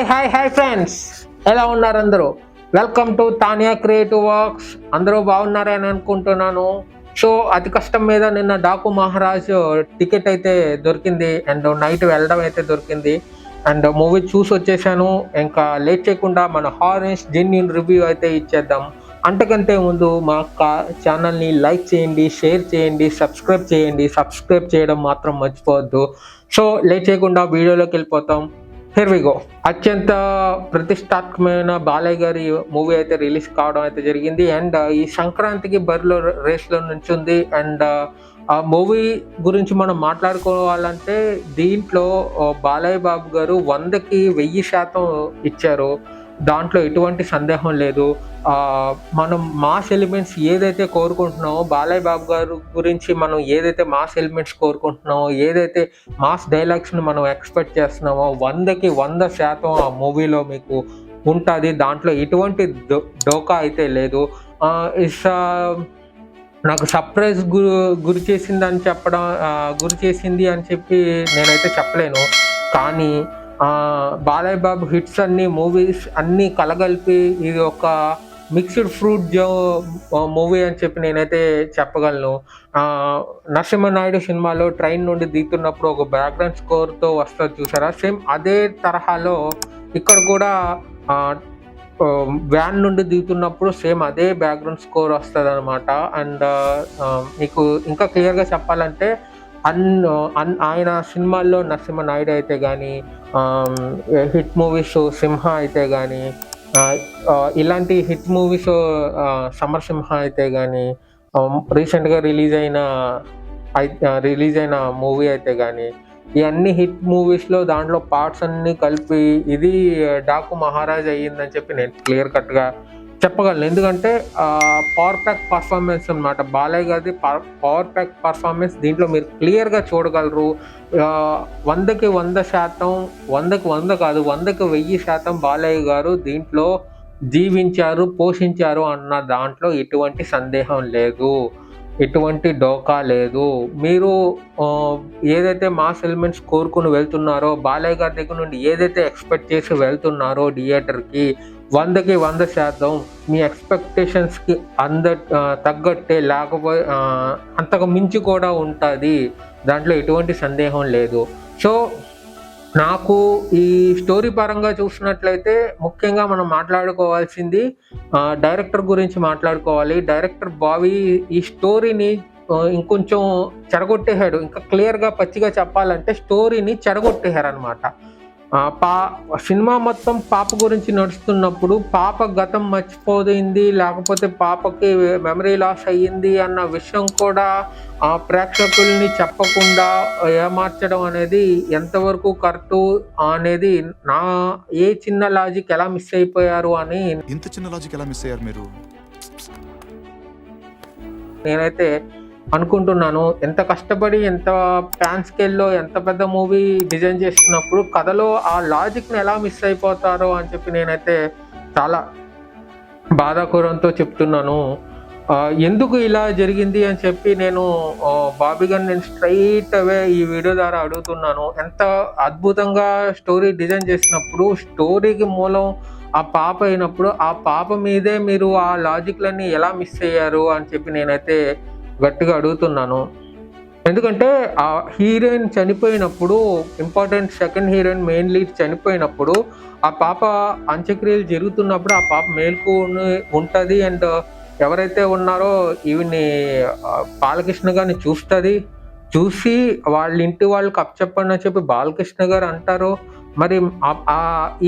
Hi friends, ఎలా ఉన్నారు అందరూ? Welcome to Tania creative works. అందరూ బాగున్నారని అనుకుంటున్నాను. సో అతి కష్టం మీద నిన్న డాకు మహారాజ్ టికెట్ అయితే దొరికింది అండ్ నైట్ వెళ్ళడం అయితే దొరికింది అండ్ మూవీ చూసి వచ్చేసాను. ఇంకా లేట్ చేయకుండా మన హారెన్స్ జెన్యూన్ రివ్యూ అయితే ఇచ్చేద్దాం. అంతకంటే ముందు మా ఛానల్ని లైక్ చేయండి, షేర్ చేయండి, సబ్స్క్రైబ్ చేయడం మాత్రం మర్చిపోవద్దు. సో లేట్ చేయకుండా వీడియోలోకి వెళ్ళిపోతాం. Here we go. అత్యంత ప్రతిష్టాత్మకమైన బాలయ్య గారి మూవీ అయితే రిలీజ్ కావడం అయితే జరిగింది అండ్ ఈ సంక్రాంతికి బరిలో రేస్లో నుంచింది అండ్ ఆ మూవీ గురించి మనం మాట్లాడుకోవాలంటే దీంట్లో బాలయ్య బాబు గారు 100కి 1000% ఇచ్చారు. దాంట్లో ఎటువంటి సందేహం లేదు. మనం మాస్ ఎలిమెంట్స్ ఏదైతే కోరుకుంటున్నామో, బాలయ్య బాబు గారు గురించి మనం ఏదైతే మాస్ ఎలిమెంట్స్ కోరుకుంటున్నామో, ఏదైతే మాస్ డైలాగ్స్ని మనం ఎక్స్పెక్ట్ చేస్తున్నామో 100కి 100% ఆ మూవీలో మీకు ఉంటుంది. దాంట్లో ఎటువంటి డోకా అయితే లేదు. నాకు సర్ప్రైజ్ గురి చేసింది అని చెప్పి నేనైతే చెప్పలేను. కానీ బాలయ్య బాబు హిట్స్ మూవీస్ అన్నీ కలగలిపి ఇది ఒక మిక్స్డ్ ఫ్రూట్ మూవీ అని చెప్పి నేనైతే చెప్పగలను. నరసింహనాయుడు సినిమాలో ట్రైన్ నుండి దిగుతున్నప్పుడు ఒక బ్యాక్గ్రౌండ్ స్కోర్తో వస్తుంది చూసారా, సేమ్ అదే తరహాలో ఇక్కడ కూడా వ్యాన్ నుండి దిగుతున్నప్పుడు సేమ్ అదే బ్యాక్గ్రౌండ్ స్కోర్ వస్తుంది అనమాట. అండ్ మీకు ఇంకా క్లియర్గా చెప్పాలంటే ఆయన సినిమాల్లో నరసింహనాయుడు అయితే కానీ, హిట్ మూవీస్ సింహ అయితే కానీ, ఇలాంటి హిట్ మూవీస్ సమరసింహ అయితే కానీ, రీసెంట్గా రిలీజ్ అయిన మూవీ అయితే కానీ, ఈ అన్ని హిట్ మూవీస్లో దాంట్లో పార్ట్స్ అన్నీ కలిపి ఇది డాకు మహారాజ్ అయ్యిందని చెప్పి నేను క్లియర్ కట్గా చెప్పగలను. ఎందుకంటే పవర్ ప్యాక్ పర్ఫార్మెన్స్ అనమాట, బాలయ్య గారిది పవర్ ప్యాక్ పర్ఫార్మెన్స్ దీంట్లో మీరు క్లియర్గా చూడగలరు. 100కి 100%, 100కి 100 కాదు, 100కి 1000% బాలయ్య గారు దీంట్లో జీవించారు, పోషించారు అన్న దాంట్లో ఎటువంటి సందేహం లేదు, ఎటువంటి డోకా లేదు. మీరు ఏదైతే మాస్ ఎలిమెంట్స్ కోరుకుని వెళ్తున్నారో, బాలయ్య గారి దగ్గర నుండి ఏదైతే ఎక్స్పెక్ట్ చేసి వెళ్తున్నారో థియేటర్కి 100కి 100% మీ ఎక్స్పెక్టేషన్స్కి తగ్గట్టే, లేకపోతే అంతకు మించి కూడా ఉంటుంది, దాంట్లో ఎటువంటి సందేహం లేదు. సో నాకు ఈ స్టోరీ పరంగా చూసినట్లయితే ముఖ్యంగా మనం మాట్లాడుకోవాల్సింది డైరెక్టర్ గురించి మాట్లాడుకోవాలి. డైరెక్టర్ బాబీ ఈ స్టోరీని ఇంకొంచెం చెడగొట్టేశాడు. ఇంకా క్లియర్గా పచ్చిగా చెప్పాలంటే స్టోరీని చెడగొట్టేశారు అనమాట. సినిమా మొత్తం పాప గురించి నడుస్తున్నప్పుడు పాప గతం మర్చిపోయింది, లేకపోతే పాపకి మెమరీ లాస్ అయ్యింది అన్న విషయం కూడా ప్రేక్షకుల్ని చెప్పకుండా ఏమార్చడం అనేది ఎంతవరకు కరెక్టు అనేది ఏ చిన్న లాజిక్ ఎలా మిస్ అయిపోయారు అని ఇంత చిన్న లాజిక్ ఎలా మిస్ అయ్యారు మీరు నేనైతే అనుకుంటున్నాను. ఎంత కష్టపడి, ఎంత ప్లాన్ స్కేల్లో ఎంత పెద్ద మూవీ డిజైన్ చేస్తున్నప్పుడు కథలో ఆ లాజిక్ని ఎలా మిస్ అయిపోతారో అని చెప్పి నేనైతే చాలా బాధాకరంతో చెప్తున్నాను. ఎందుకు ఇలా జరిగింది అని చెప్పి నేను బాబీ గారిని స్ట్రైట్ అవే ఈ వీడియో ద్వారా అడుగుతున్నాను. ఎంత అద్భుతంగా స్టోరీ డిజైన్ చేసినప్పుడు, స్టోరీకి మూలం ఆ పాప అయినప్పుడు ఆ పాప మీదే మీరు ఆ లాజిక్లన్నీ ఎలా మిస్ అయ్యారు అని చెప్పి నేనైతే గట్టిగా అడుగుతున్నాను. ఎందుకంటే ఆ హీరోయిన్ చనిపోయినప్పుడు, important second heroine main lead చనిపోయినప్పుడు ఆ పాప అంత్యక్రియలు జరుగుతున్నప్పుడు ఆ పాప మేల్కొని ఉంటుంది అండ్ ఎవరైతే ఉన్నారో ఈవిని బాలకృష్ణ గారిని చూసి వాళ్ళ ఇంటి వాళ్ళకి అప్పచెప్పండి అని చెప్పి బాలకృష్ణ గారు అంటారు. మరి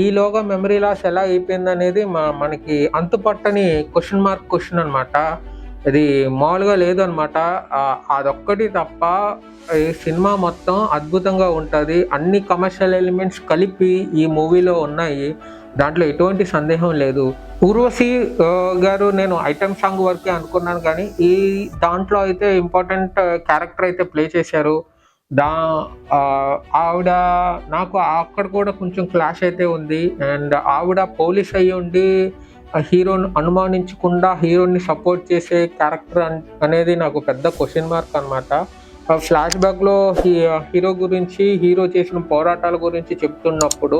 ఈలోగా మెమరీ లాస్ ఎలా అయిపోయింది అనేది మనకి అంతుపట్టని క్వశ్చన్ అనమాట. ఇది మామూలుగా లేదు అనమాట. అదొక్కటి తప్ప ఈ సినిమా మొత్తం అద్భుతంగా ఉంటుంది. అన్ని కమర్షియల్ ఎలిమెంట్స్ కలిపి ఈ మూవీలో ఉన్నాయి, దాంట్లో ఎటువంటి సందేహం లేదు. ఊర్వశి గారు నేను ఐటమ్ సాంగ్ వరకే అనుకున్నాను, కానీ ఈ దాంట్లో అయితే ఇంపార్టెంట్ క్యారెక్టర్ అయితే ప్లే చేశారు. ఆవిడ నాకు అక్కడ కూడా కొంచెం క్లాష్ అయితే ఉంది. అండ్ ఆవిడ పోలీస్ అయ్యి ఉండి హీరోని అనుమానించకుండా హీరోని సపోర్ట్ చేసే క్యారెక్టర్ అనేది నాకు పెద్ద క్వశ్చన్ మార్క్ అనమాట. ఫ్లాష్ బ్యాక్లో హీరో గురించి, హీరో చేసిన పోరాటాల గురించి చెప్తున్నప్పుడు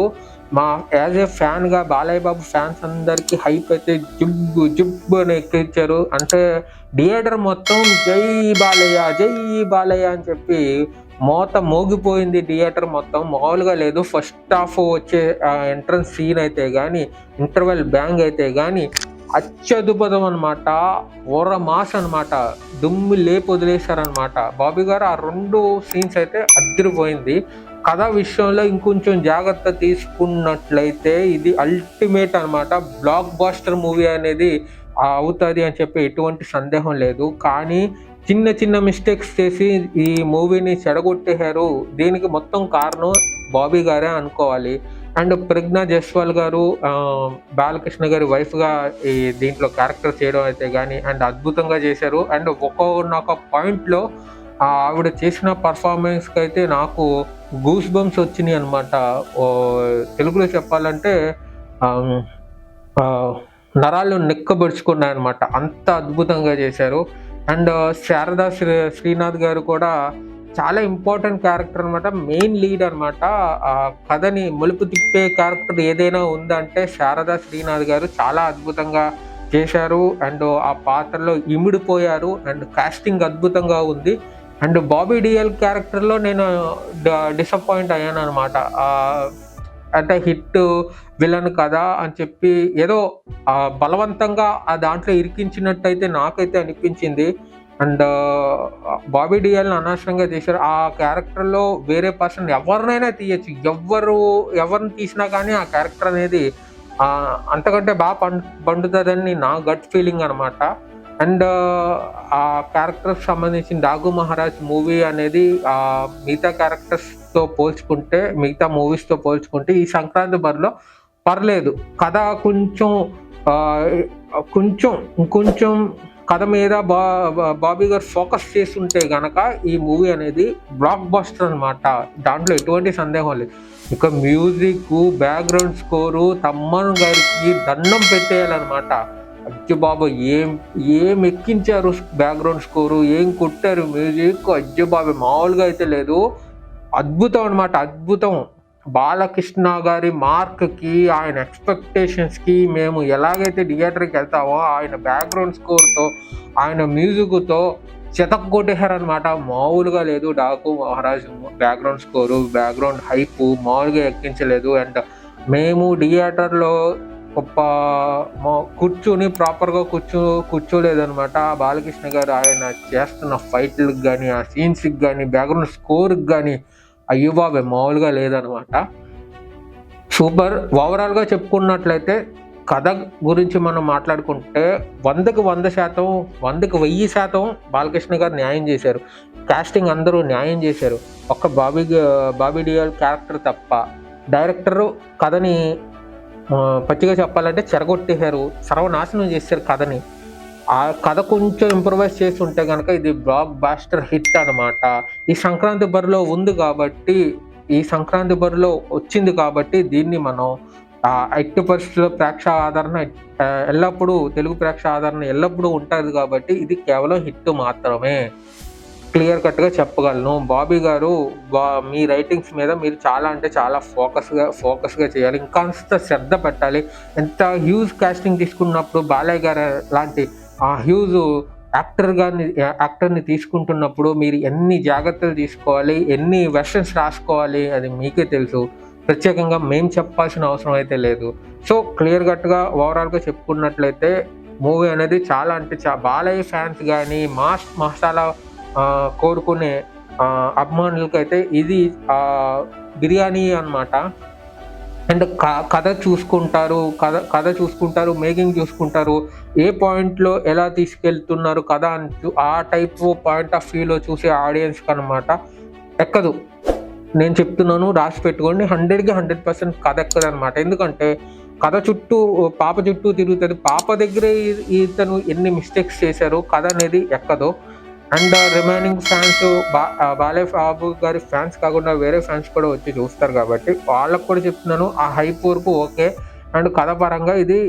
యాజ్ ఏ ఫ్యాన్గా బాలయ్య బాబు ఫ్యాన్స్ అందరికీ హైప్ అయితే జుబ్బు జుబ్బు అని ఎక్కించారు. అంటే థియేటర్ మొత్తం జై బాలయ్య జై బాలయ్య అని చెప్పి మోత మోగిపోయింది. థియేటర్ మొత్తం మామూలుగా లేదు. ఫస్ట్ హాఫ్ వచ్చే ఎంట్రన్స్ సీన్ అయితే కానీ, ఇంటర్వెల్ బ్యాంగ్ అయితే కానీ అత్యద్భుతం అనమాట. ఓర మాస్ అనమాట. దుమ్ము లేపు వదిలేశారనమాట బాబీ గారు. ఆ 2 సీన్స్ అయితే అదిరిపోయింది. కథ విషయంలో ఇంకొంచెం జాగ్రత్త తీసుకున్నట్లయితే ఇది అల్టిమేట్ అనమాట. బ్లాక్ బాస్టర్ మూవీ అనేది అవుతుంది అని చెప్పి ఎటువంటి సందేహం లేదు. కానీ చిన్న చిన్న మిస్టేక్స్ చేసి ఈ మూవీని చెడగొట్టేశారు. దీనికి మొత్తం కారణం బాబీ గారే అనుకోవాలి. అండ్ ప్రజ్ఞా జైస్వాల్ గారు బాలకృష్ణ గారి వైఫ్గా ఈ దీంట్లో క్యారెక్టర్ చేయడం అయితే కానీ అండ్ అద్భుతంగా చేశారు. అండ్ ఒక్కొక్క పాయింట్లో ఆవిడ చేసిన పర్ఫార్మెన్స్కి అయితే నాకు గూస్ బంప్స్ వచ్చినాయి అనమాట. తెలుగులో చెప్పాలంటే నరాలు నెక్కబరుచుకున్నాయి అనమాట. అంత అద్భుతంగా చేశారు. అండ్ శారదా శ్రీనాథ్ గారు కూడా చాలా ఇంపార్టెంట్ క్యారెక్టర్ అనమాట. మెయిన్ లీడ్ అనమాట. ఆ కథని మలుపు తిప్పే క్యారెక్టర్ ఏదైనా ఉందంటే శారదా శ్రీనాథ్ గారు చాలా అద్భుతంగా చేశారు. అండ్ ఆ పాత్రలో ఇమిడిపోయారు. అండ్ కాస్టింగ్ అద్భుతంగా ఉంది. అండ్ బాబీ డిఎల్ క్యారెక్టర్లో నేను డిసప్పాయింట్ అయ్యాను అనమాట. అంటే హిట్ విలన్ కదా అని చెప్పి ఏదో బలవంతంగా ఆ దాంట్లో ఇరికించినట్టయితే నాకైతే అనిపించింది. అండ్ బాబీ డిఎల్ని అనవసరంగా చేశారు. ఆ క్యారెక్టర్లో వేరే పర్సన్ ఎవరినైనా తీయచ్చు. ఎవరిని తీసినా కానీ ఆ క్యారెక్టర్ అనేది అంతకంటే బాగా పండుతుందని నా గట్ ఫీలింగ్ అనమాట. అండ్ ఆ క్యారెక్టర్కి సంబంధించిన డాకు మహారాజ్ మూవీ అనేది మిగతా క్యారెక్టర్స్తో పోల్చుకుంటే, మిగతా మూవీస్తో పోల్చుకుంటే ఈ సంక్రాంతి బరిలో పర్లేదు. కథ కొంచెం కథ మీద బాబీ గారు ఫోకస్ చేస్తుంటే గనక ఈ మూవీ అనేది బ్లాక్ బస్టర్ అనమాట. దాంట్లో ఎటువంటి సందేహం లేదు. ఇక మ్యూజిక్, బ్యాక్గ్రౌండ్ స్కోరు తమ్మన్ గారికి దండం పెట్టేయాలన్నమాట. అజ్జు బాబు ఏం ఎక్కించారు బ్యాక్గ్రౌండ్ స్కోరు, ఏం కొట్టారు మ్యూజిక్. అజ్జు బాబు మామూలుగా అయితే లేదు. అద్భుతం అనమాట. అద్భుతం. బాలకృష్ణ గారి మార్క్కి, ఆయన ఎక్స్పెక్టేషన్స్కి మేము ఎలాగైతే థియేటర్కి వెళ్తామో ఆయన బ్యాక్గ్రౌండ్ స్కోర్తో, ఆయన మ్యూజిక్తో చెతక్ కొట్టేశారనమాట. మామూలుగా లేదు. Daaku Maharaj background score, background hype మామూలుగా ఎక్కించలేదు. అండ్ మేము థియేటర్లో కూర్చుని ప్రాపర్గా కూర్చోలేదనమాట. బాలకృష్ణ గారు ఆయన చేస్తున్న ఫైట్లకు కానీ, ఆ సీన్స్కి కానీ, బ్యాక్గ్రౌండ్ స్కోర్కి కానీ అయ్యో బాబే మామూలుగా లేదనమాట. సూపర్. ఓవరాల్గా చెప్పుకున్నట్లయితే కథ గురించి మనం మాట్లాడుకుంటే 100కి 100%, 100కి 1000% బాలకృష్ణ గారు న్యాయం చేశారు. కాస్టింగ్ అందరూ న్యాయం చేశారు. ఒక్క బాబీ డియోల్ క్యారెక్టర్ తప్ప. డైరెక్టరు కథని పచ్చిగా చెప్పాలంటే చెరగొట్టేశారు, సర్వనాశనం చేశారు కథని. ఆ కథ కొంచెం ఇంప్రూవైజ్ చేసి ఉంటే కనుక ఇది బ్లాక్ బాస్టర్ హిట్ అనమాట. ఈ సంక్రాంతి బరిలో ఉంది కాబట్టి, ఈ సంక్రాంతి బరిలో వచ్చింది కాబట్టి దీన్ని మనం ఎట్టి పరిస్థితుల్లో ప్రేక్షక ఆదరణ ఎల్లప్పుడూ, తెలుగు ప్రేక్షక ఆదరణ ఎల్లప్పుడూ ఉంటుంది కాబట్టి ఇది కేవలం హిట్ మాత్రమే. క్లియర్ కట్గా చెప్పగలను. బాబీ గారు మీ రైటింగ్స్ మీద మీరు చాలా అంటే చాలా ఫోకస్గా చేయాలి. ఇంకాస్త శ్రద్ధ పెట్టాలి. ఎంత హ్యూజ్ కాస్టింగ్ తీసుకున్నప్పుడు బాలయ్య గారు లాంటి హ్యూజ్ యాక్టర్ని తీసుకుంటున్నప్పుడు మీరు ఎన్ని జాగ్రత్తలు తీసుకోవాలి, ఎన్ని వెర్షన్స్ రాసుకోవాలి అది మీకే తెలుసు. ప్రత్యేకంగా మేము చెప్పాల్సిన అవసరం అయితే లేదు. సో క్లియర్ కట్గా ఓవరాల్గా చెప్పుకున్నట్లయితే మూవీ అనేది చాలా అంటే బాలయ్య ఫ్యాన్స్ కానీ, మసాలా కోరుకునే అభిమానులకైతే ఇది బిర్యానీ అనమాట. అండ్ కథ చూసుకుంటారు, మేకింగ్ చూసుకుంటారు, ఏ పాయింట్లో ఎలా తీసుకెళ్తున్నారు కథ అని ఆ టైప్ పాయింట్ ఆఫ్ వ్యూలో చూసే ఆడియన్స్కి అనమాట ఎక్కదు. నేను చెప్తున్నాను, రాసి పెట్టుకోండి. 100కి 100% కథ ఎక్కదు అనమాట. ఎందుకంటే కథ పాప చుట్టూ తిరుగుతుంది. పాప దగ్గరే ఇతను ఎన్ని మిస్టేక్స్ చేశారో కథ అనేది ఎక్కదు. And remaining fans Balayya Babu గారి ఫ్యాన్స్ కాకుండా వేరే ఫ్యాన్స్ కూడా వచ్చి చూస్తారు కాబట్టి వాళ్ళకు కూడా చెప్తున్నాను, ఆ హైప్ వరకు ఓకే. అండ్ కథ పరంగా ఇది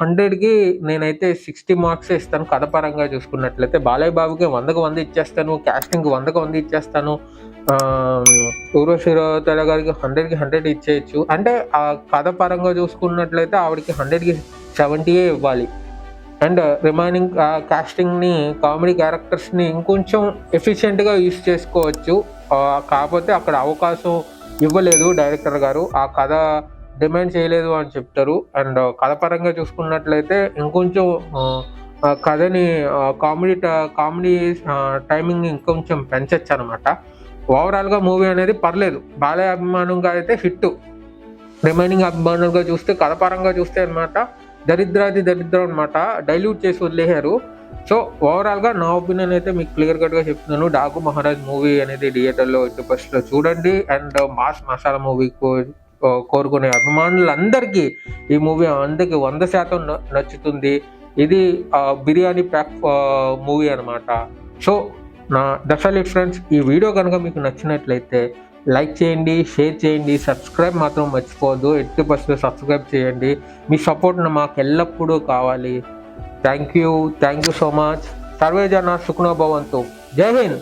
100కి నేనైతే 60 మార్క్స్ ఇస్తాను కథ పరంగా చూసుకున్నట్లయితే. బాలయ్య బాబుకి 100కి 100 ఇచ్చేస్తాను, క్యాస్టింగ్కి 100కి 100 ఇచ్చేస్తాను, ఊర్వశి రౌతేలా గారికి 100కి 100 ఇచ్చేయచ్చు. అంటే ఆ కథ పరంగా చూసుకున్నట్లయితే ఆవిడకి 100కి 70 ఇవ్వాలి. అండ్ రిమైనింగ్ కాస్టింగ్ని, కామెడీ క్యారెక్టర్స్ని ఇంకొంచెం ఎఫిషియెంట్గా యూస్ చేసుకోవచ్చు. కాకపోతే అక్కడ అవకాశం ఇవ్వలేదు డైరెక్టర్ గారు, ఆ కథ డిమాండ్ చేయలేదు అని చెప్తారు. అండ్ కథ పరంగా చూసుకున్నట్లయితే ఇంకొంచెం కథని కామెడీ టైమింగ్ ఇంకొంచెం పెంచచ్చు అనమాట. ఓవరాల్గా మూవీ అనేది పర్లేదు, బాలయ్య అభిమానంగా అయితే హిట్. రిమైనింగ్ అభిమానులుగా చూస్తే, కథ పరంగా చూస్తే అనమాట దరిద్రం అనమాట, డైల్యూట్ చేసి వదిలేశారు. సో ఓవరాల్గా నా ఒపీనియన్ అయితే మీకు క్లియర్ కట్గా చెప్తున్నాను. డాకు మహారాజ్ మూవీ అనేది థియేటర్లో ఫస్ట్లో చూడండి. అండ్ మాస్ మసాలా మూవీ కోరుకునే అభిమానులందరికీ ఈ మూవీ 100% నచ్చుతుంది. ఇది బిర్యానీ ప్యాక్ మూవీ అనమాట. So that's all it friends. ఈ వీడియో కనుక మీకు నచ్చినట్లయితే లైక్ చేయండి, షేర్ చేయండి, సబ్స్క్రైబ్ మాత్రం మర్చిపోవద్దు. 80% సబ్స్క్రైబ్ చేయండి. మీ సపోర్ట్ మాకు ఎల్లప్పుడూ కావాలి. Thank you so much. Survey జన సుఖనో భవంతు. జై హింద్.